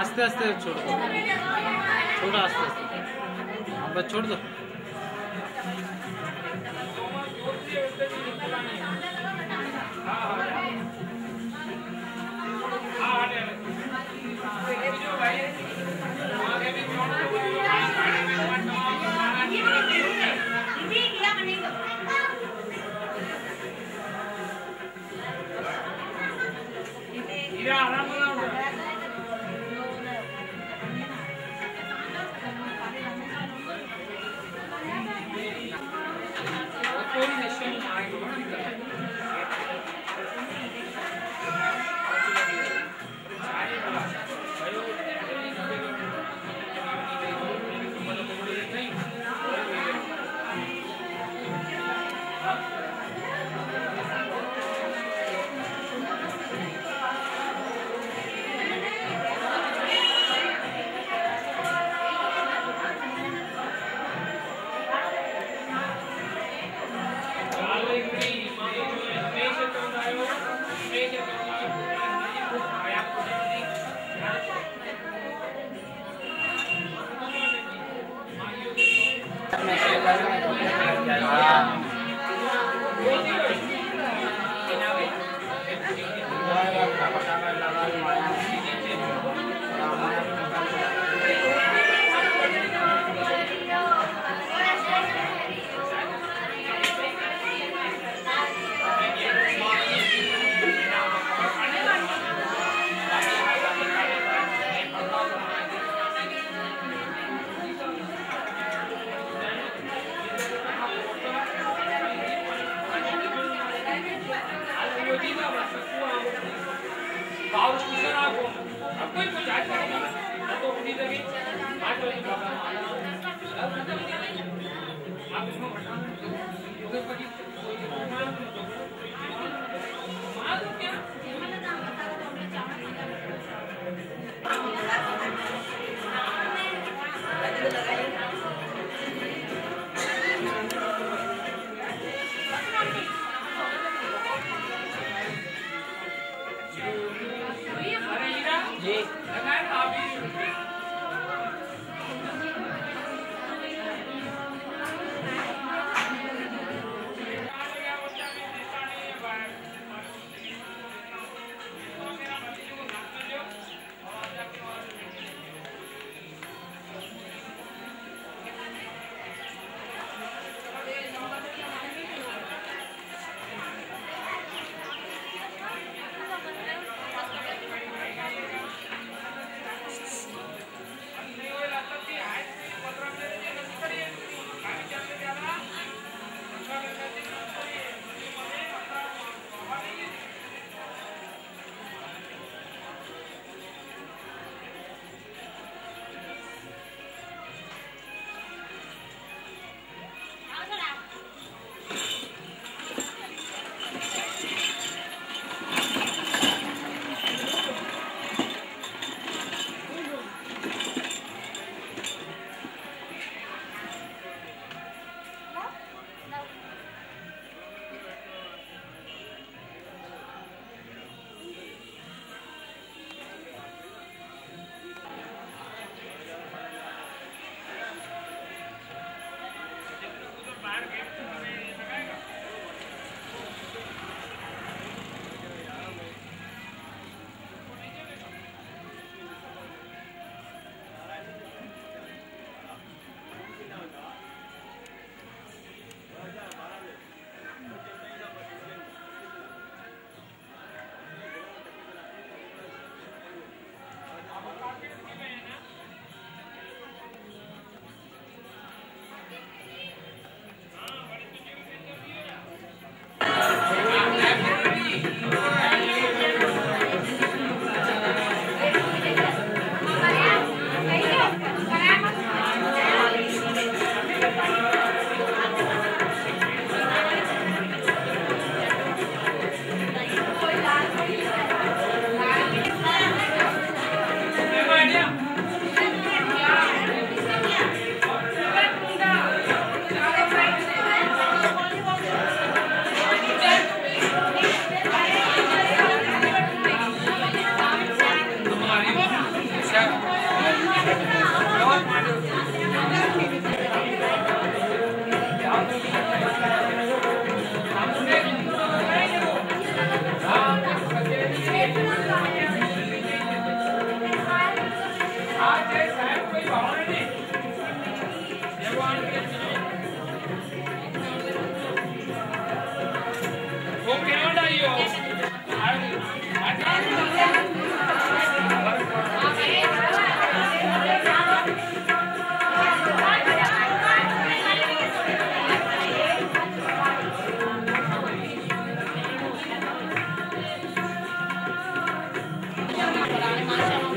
आस्ते आस्ते छोड़ दो, थोड़ा आस्ते आस्ते, हाँ बस छोड़ दो।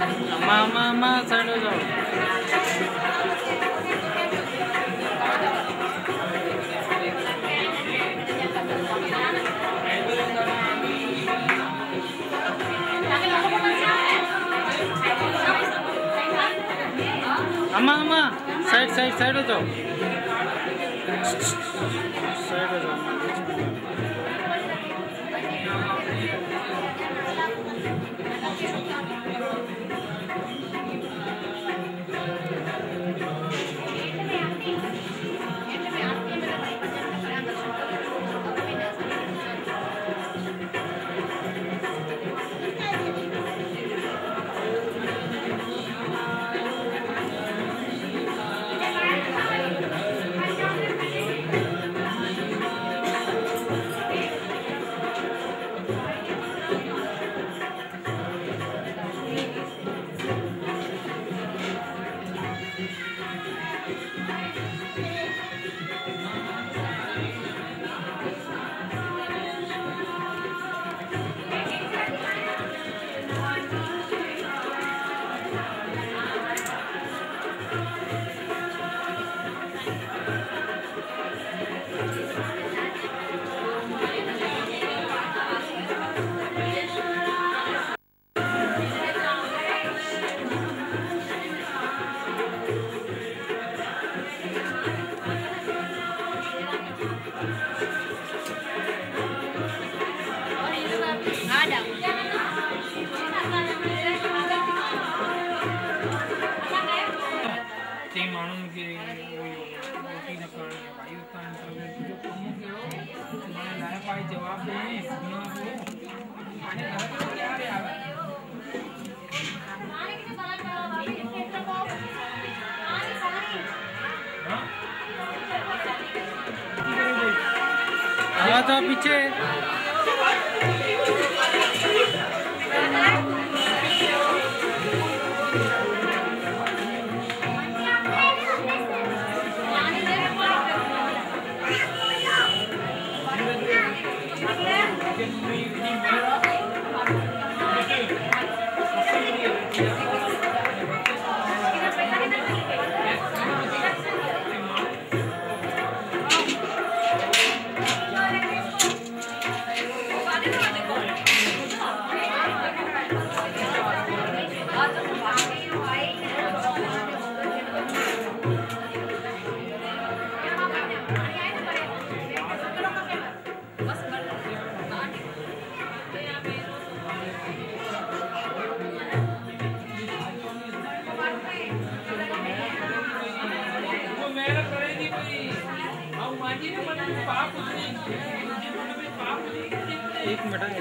अम्मा साइड हो जाओ। अम्मा साइड हो जाओ। साइड हो जाओ। जवाब आवाज पीछे एक मिनट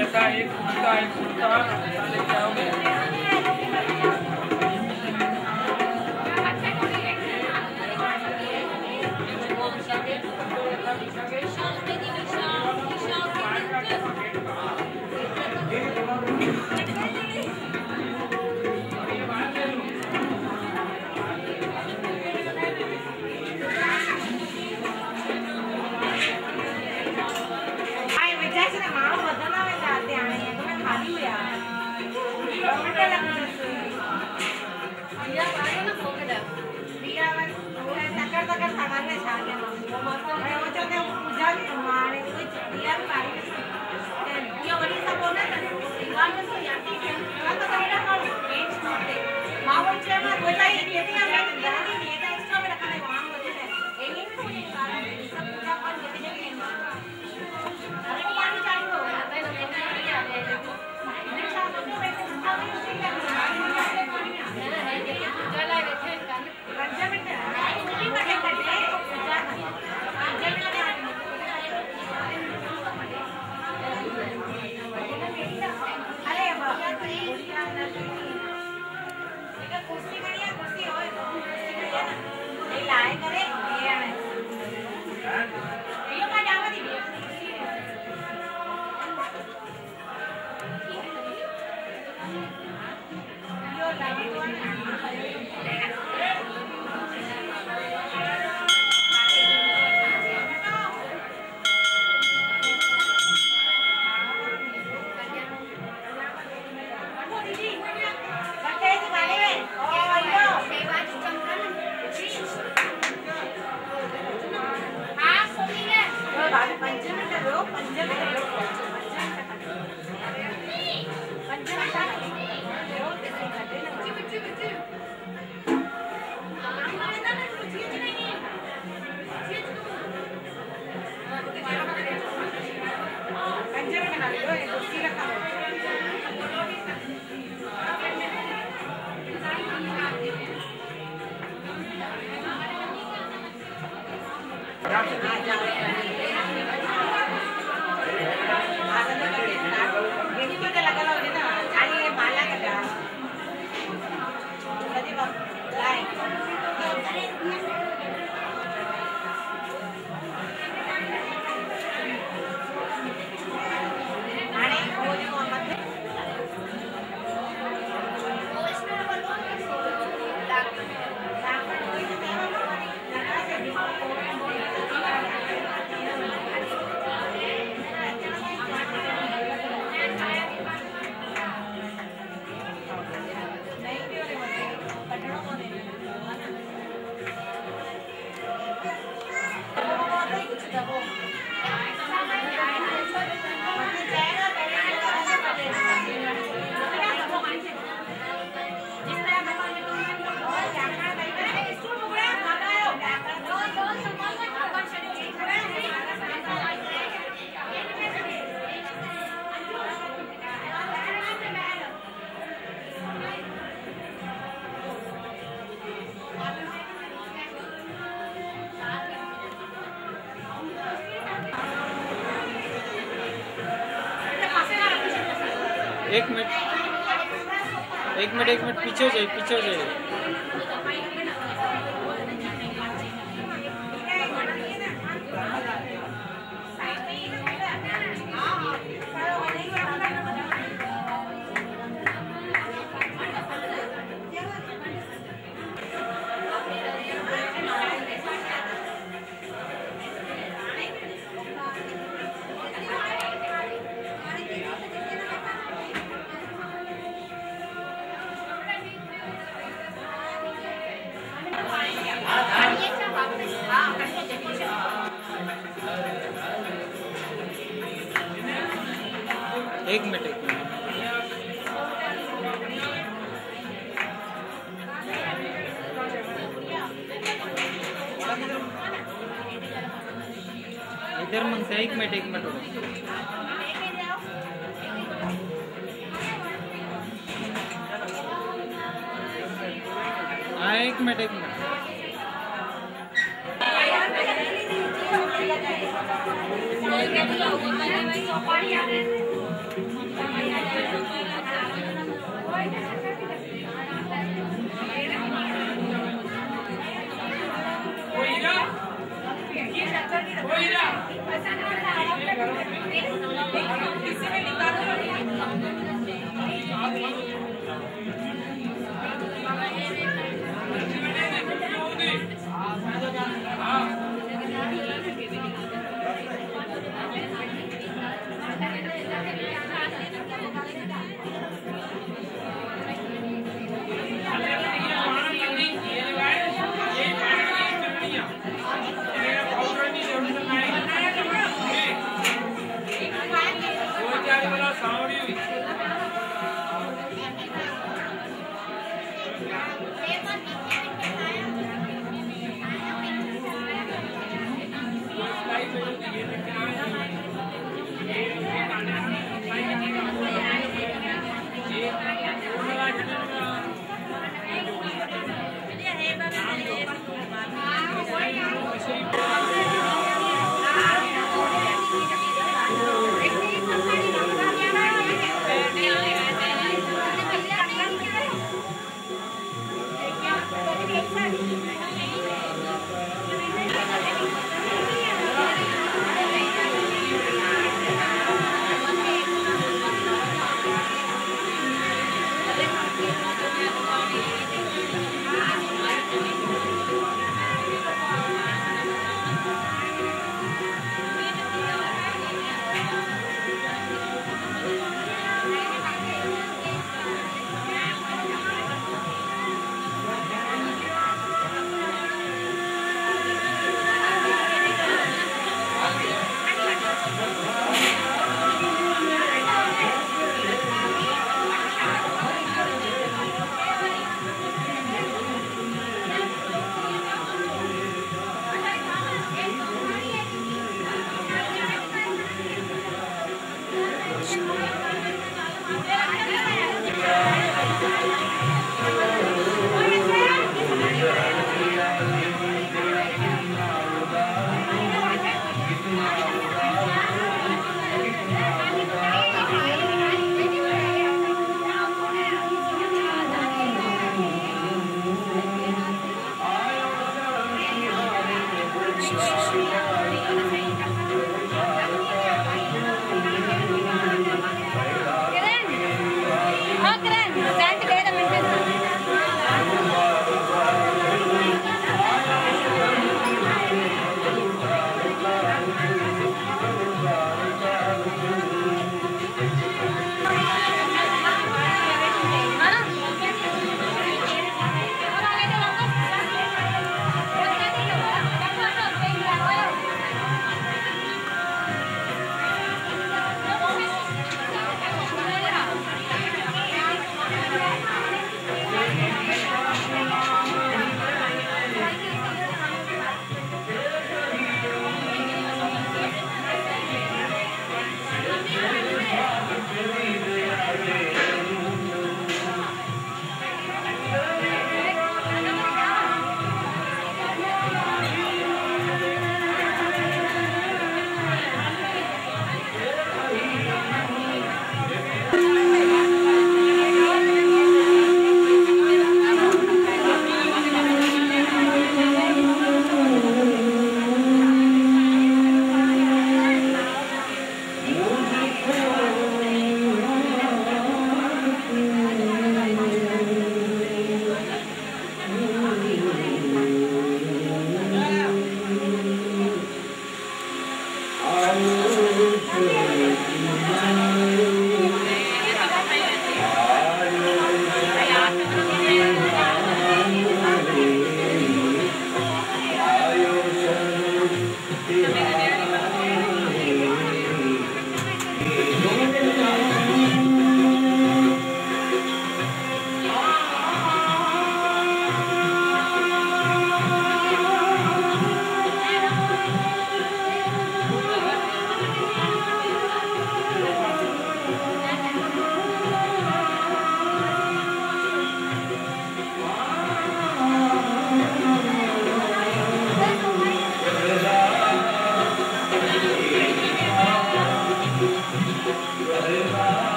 ऐसा एक कुर्ता लेके आओगे। एक मिनट पीछे हो जाइए। एक मिनट इधर मन से एक मिनट हाँ एक मिनट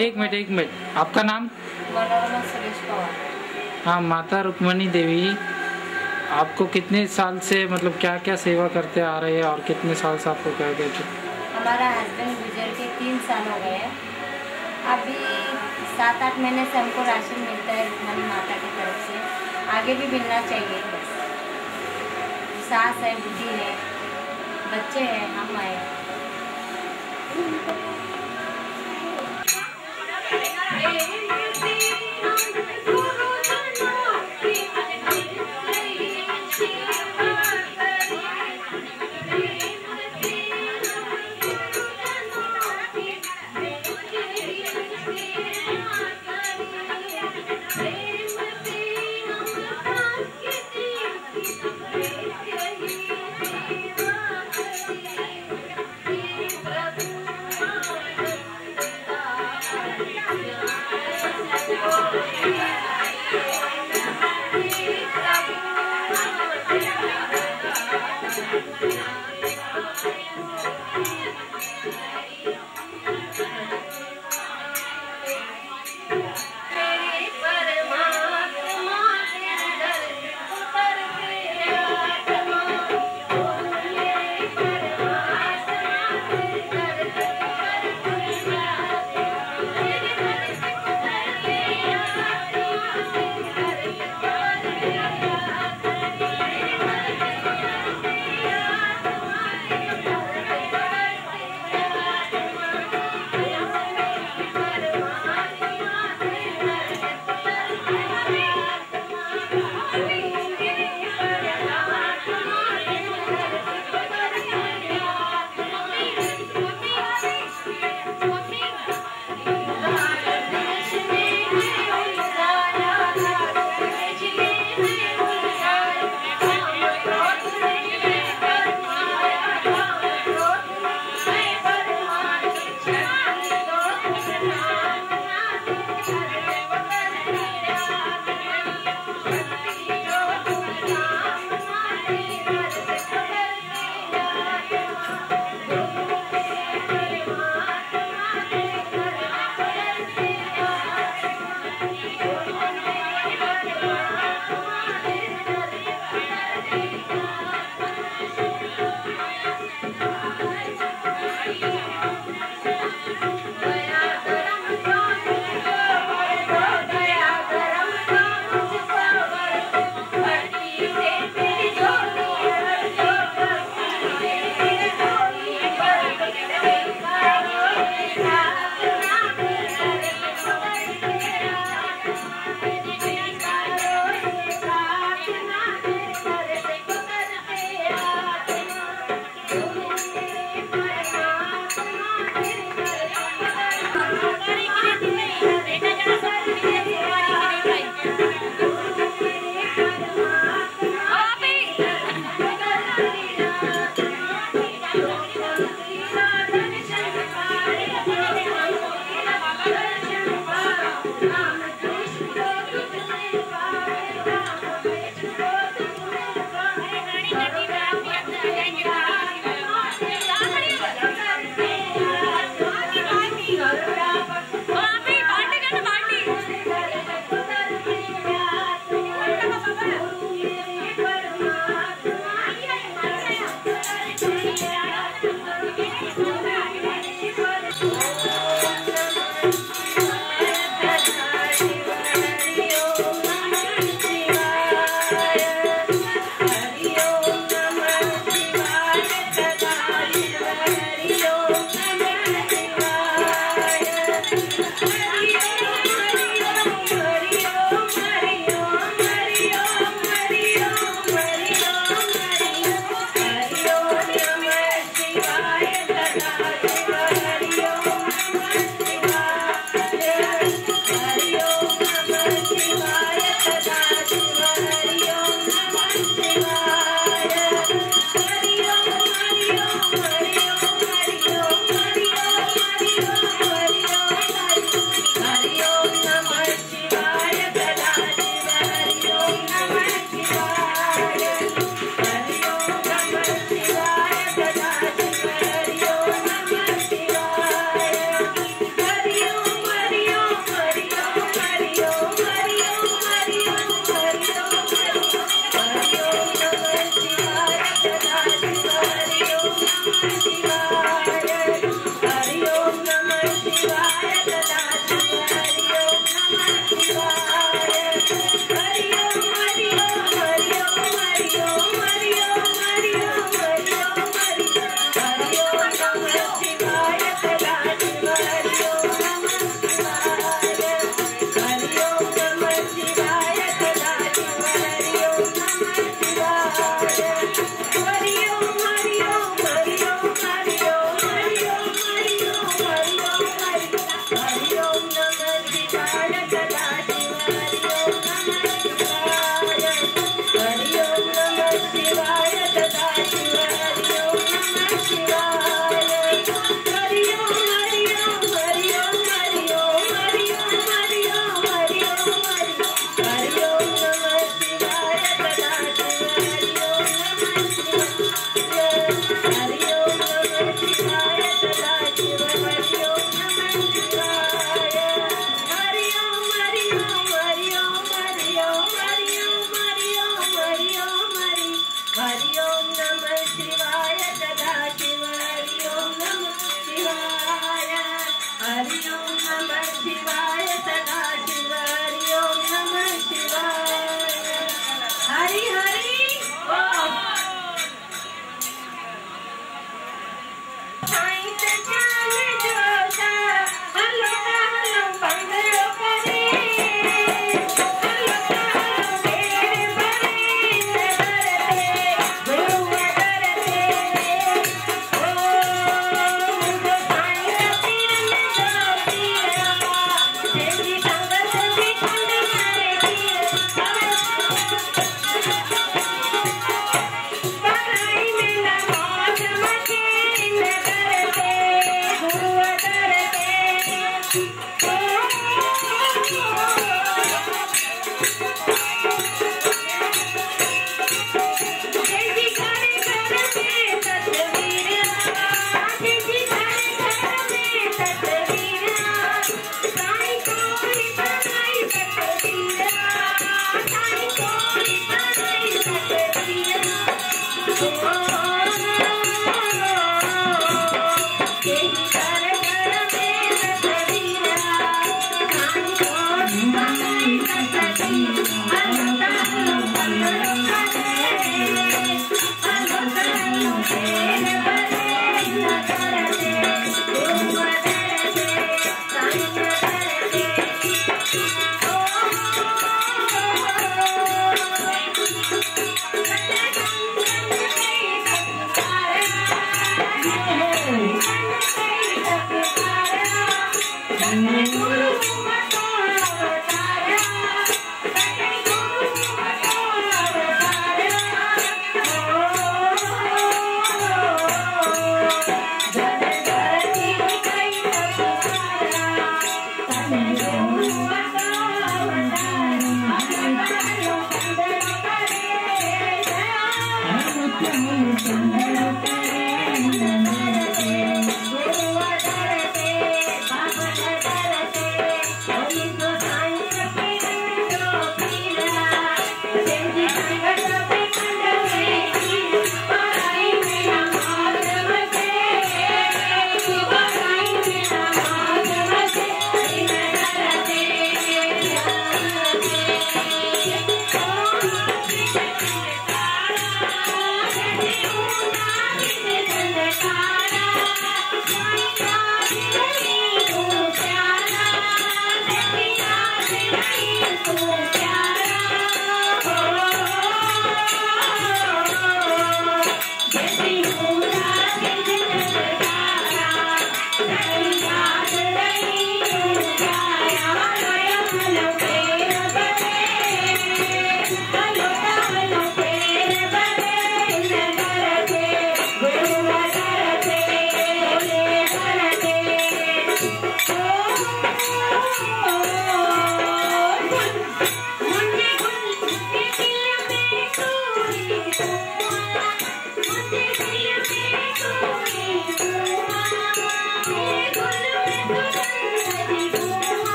एक मिनट एक मिनट आपका नाम? मनोरमा सुरेश पवार। हाँ, माता रुक्मणी देवी आपको कितने साल से मतलब क्या क्या सेवा करते आ रहे हैं और कितने साल से आपको कह गए थे? हमारा हस्बैंड गुजर के 3 साल हो गए हैं। अभी 7-8 महीने से हमको राशन मिलता है रुक्मणी माता की तरफ से, आगे भी मिलना चाहिए। बस सास है, बुद्धि है, बच्चे हैं, हम आए।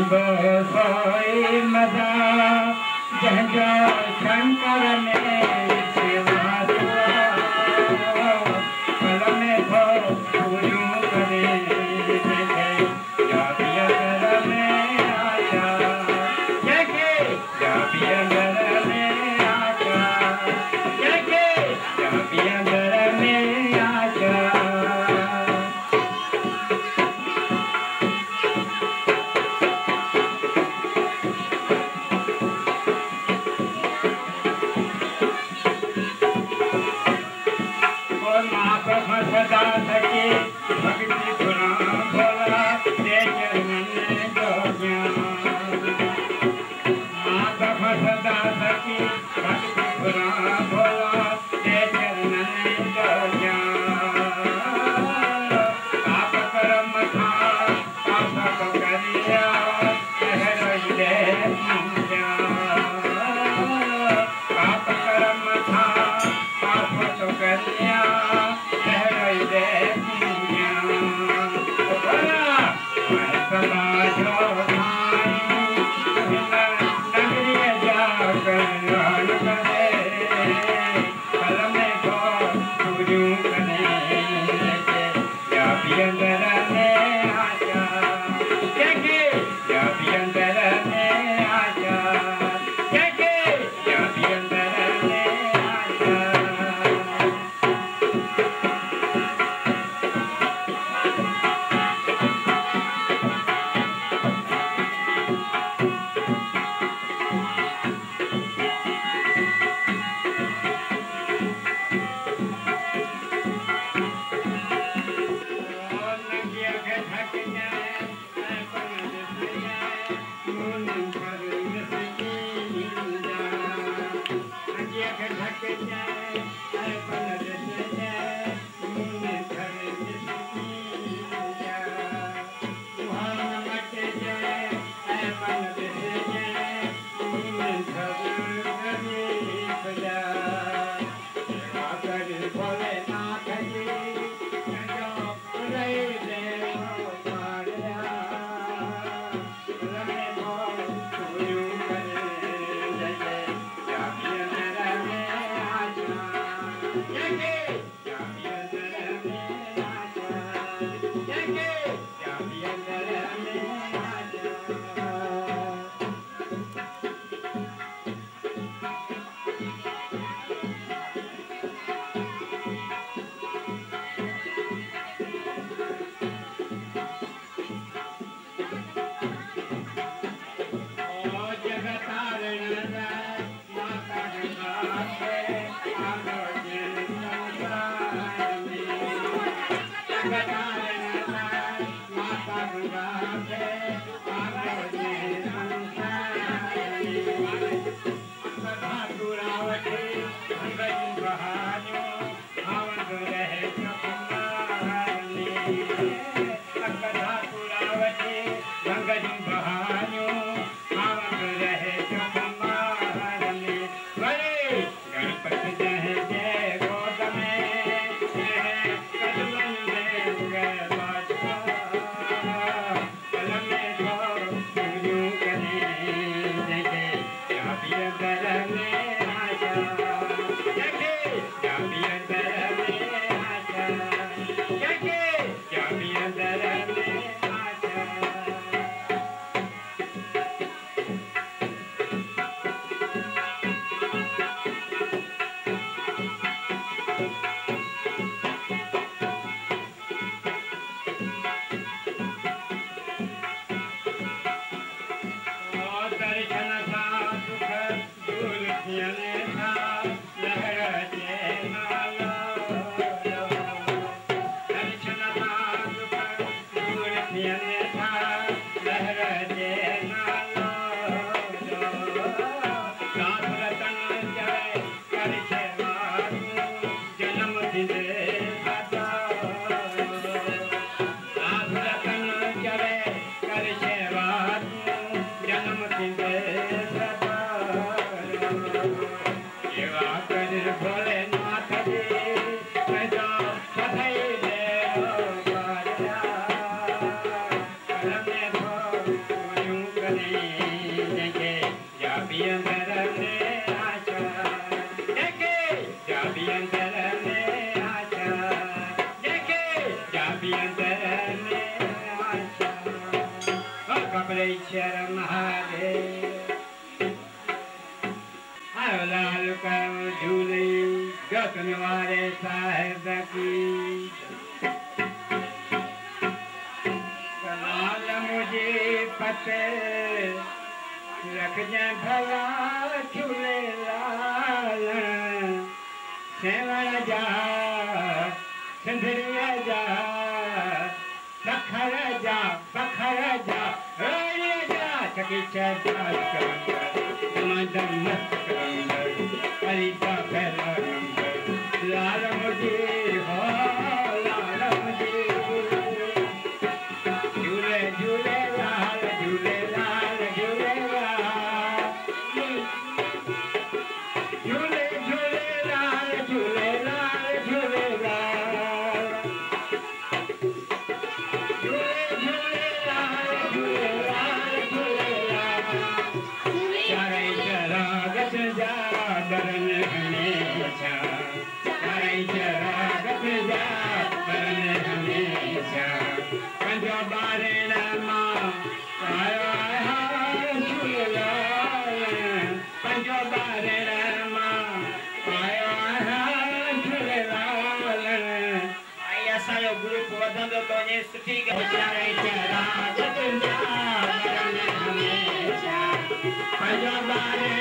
सोई मदा जंजो शंकर ने सेवा पल में भो पूजू करे जाबिया में आजा जगे जाबिया में आजा जगे जाबिया में आजा सदा सके भक्ति गुना भोला ते चरण जो ज्ञान माधव सदा सके भक्ति गुना भोला ते चरण जो ज्ञान पाप कर्म था पाप को करिया कह रही दे पाप कर्म था पाप तो करिया अंदर में आशा देखे जाबी अंदर में आशा देखे जाबी अंदर में आशा कपड़े शर्म हारे लाल कर झूले गगन वाले साहेब की कमाल मुझे पते रख जाए भला झूले लाल सेवा जा सिंधरिया जा बखर जा चकी चल मदन मस्त हरिता पहला नंबर लाल मुझे हो लाल मुझे झूले झूले लाल झूले लाल झूले लाल झूले झूले लाल झूले लाल झूले लाल झूले झूले लाल झूले लाल झूले लाल जा बरन हमेशा जा बरन हमेशा पंजो बारे मां आयो झूलेलाल पंजो बारे मां आयो झूलेलाल आई असांजो ग्रुप वधंदो तो ने सुठी जा बरन हमेशा पंजो बारे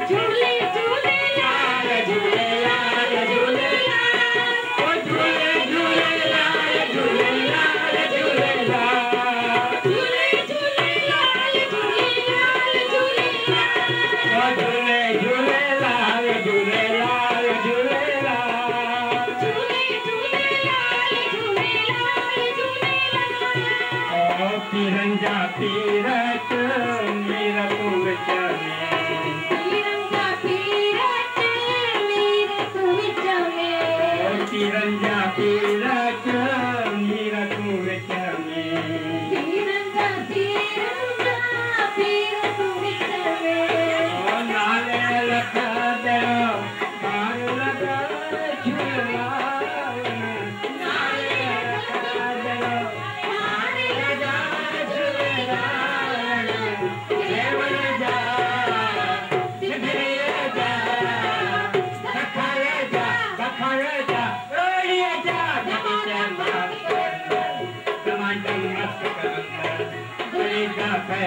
झूले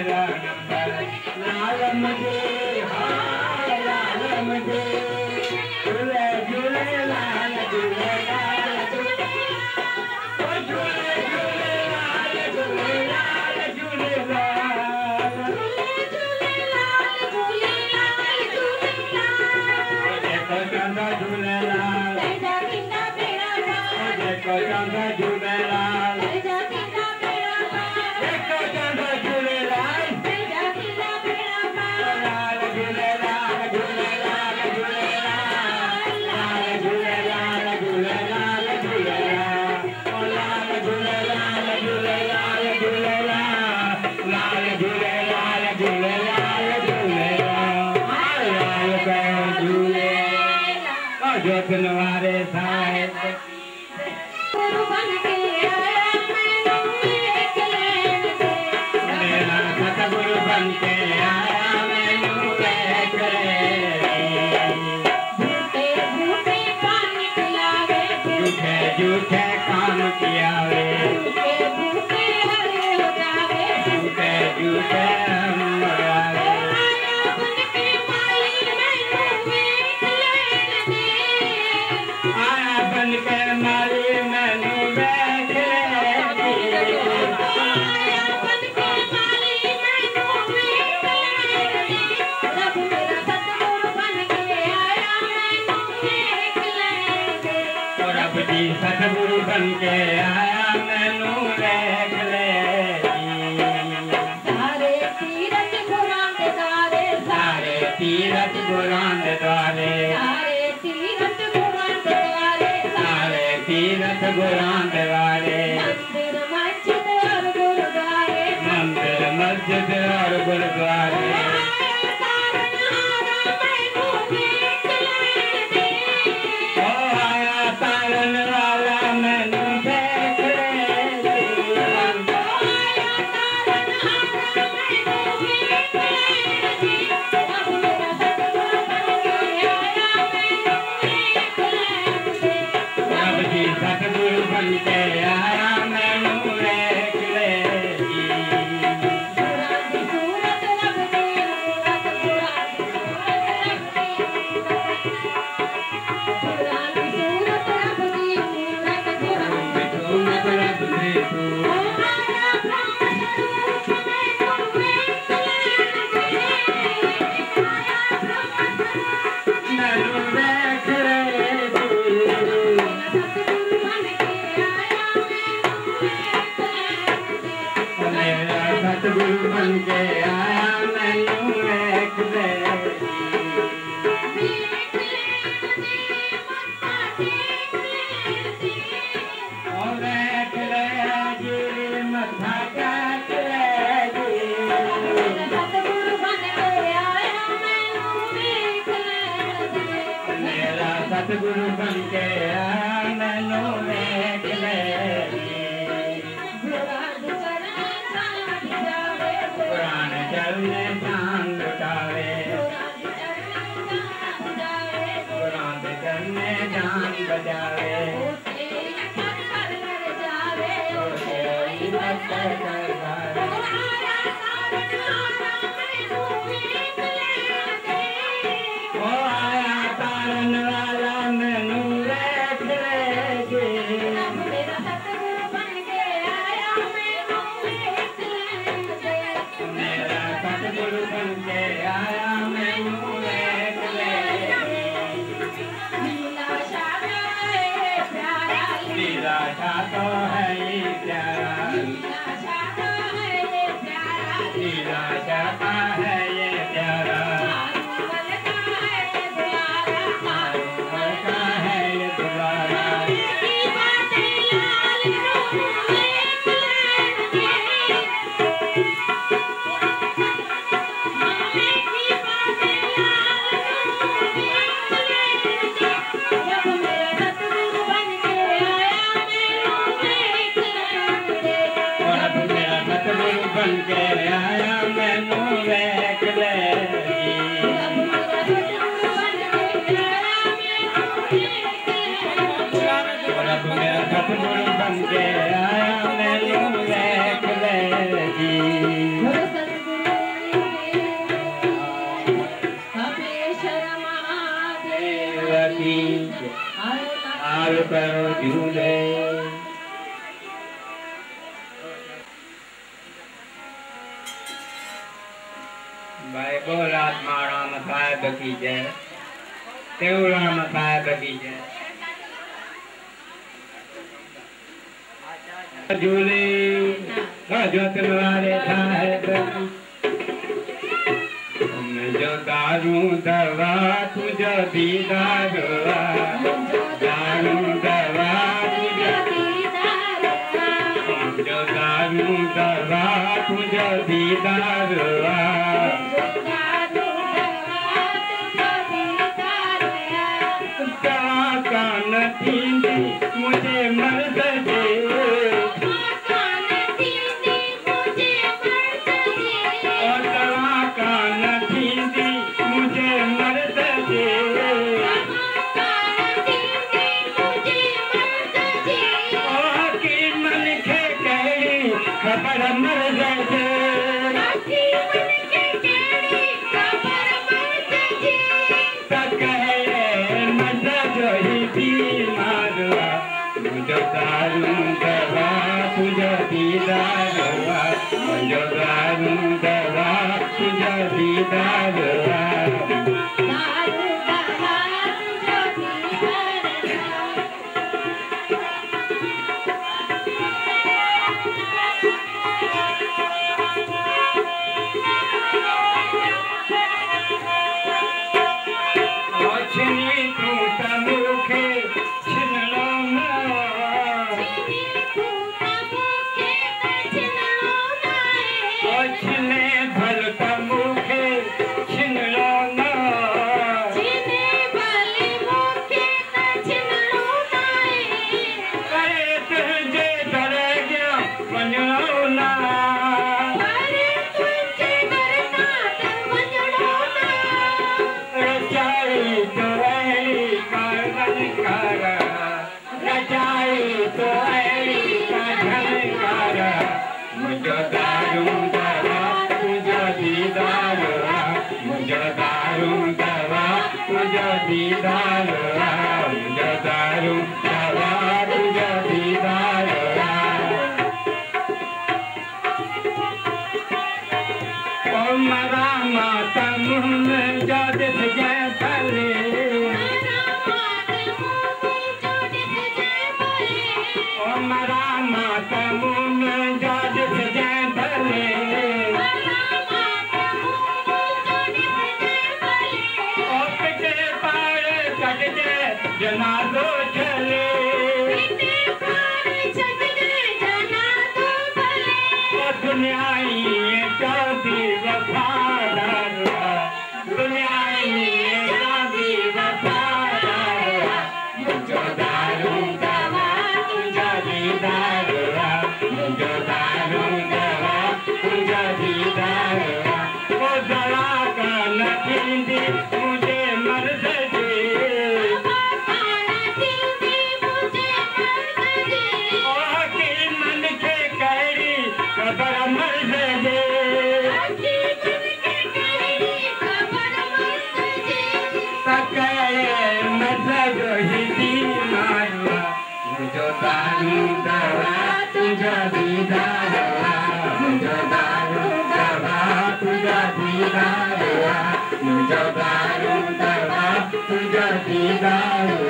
मेरा नंबर लाल मुझे हाय लाल मुझे झूले झूले लाल झूले लाल झूले झूले लाल झूले लाल झूले लाल देखो चंदा झूले लाल देखो चंदा झूले लाल देखो चंदा झूले लाल लाल झूले लाल झूले लाल झूले लाल झूले लाल झूले लाल झूले लाल झूले लाल झूले लाल झूले लाल झूले लाल झूले लाल झूले लाल झूले जो सुनवारे साहेब मेरा सतगुरु बन के आया मैनू देख झूठे झूठे काम किया वे झूठे झूठे मरावे आया बन के माली मैनू देख रब जी सतगुरु बन के आया मैनू देख ले सारे तीरथ गुरां दे द्वारे सारे तीरथ गुरां दे द्वारे सारे तीरथ गुरां दे द्वारे सारे तीरथ गुरां दे द्वारे मंदिर मस्जिद और गुरुद्वारे मंदिर मस्जिद और गुरुद्वारे तारन वाला मैनू देख ले रब जी सतगुरु बन के आया मैनू देख ले सतगुरु बन के आया मैनू देख ले और देख ले जी मथा टेक ले जी मेरा सतगुरु बन के आया मैनू देख ले पुराण चलने जान लुटावे पुराण चलने जान बजावे ओ आया तारन वाला मैनू देख ले मेरा सतगुरु बन के आया मैनू देख ले लीला शाह तो है ये प्यारा लीला शाह का है ये प्यारा का है ये दुलारा बन के आया मैनू देख ले रब मेरा सतगुरु बन के आया मैनू देख ले जी करो झूले। भाई बोल आत्मा राम साहेब की जय, तेऊ राम साहेब की जय। झूले जो तुम्हारे साहेब जो दारू दवा तुझो दीदार, दारू दवा तुझो दीदार, जो दारू दवा तुझो दीदार, दवा का नतीजे मुझे मर्द दे, मुझो दारू दवा तुझो दीदार, मुझो दारू दवा तुझो दीदार, मुझो दारू दवा तुझो दीदार, मुझो दारू दवा तुझो दीदार, मुझो दारू दवा तुझो दीदार। ओ मरा माता मुँह में जो दिख जाए फले, ओ मरा माता मुँह में जो दिख जाए भले, ओ पिटे पार कट जाए जनाजो चले, ओ दुनियाई चौथी वफादार, दुनियाई चौथी वफादार, मुझो दारू दवा तुझो दीदार, मुझो दारू दवा तुझो दीदार, ओ दवा का नतीजे मुझे मर्द दे, ओ के मन के कैरी खबर मर्द दे, सके मर्द ही दीवार, मुझो दारू दवा तुझो दीदार, मुझो दारू दवा तुझो दीदार, मुझो दारू दवा तुझो दीदार।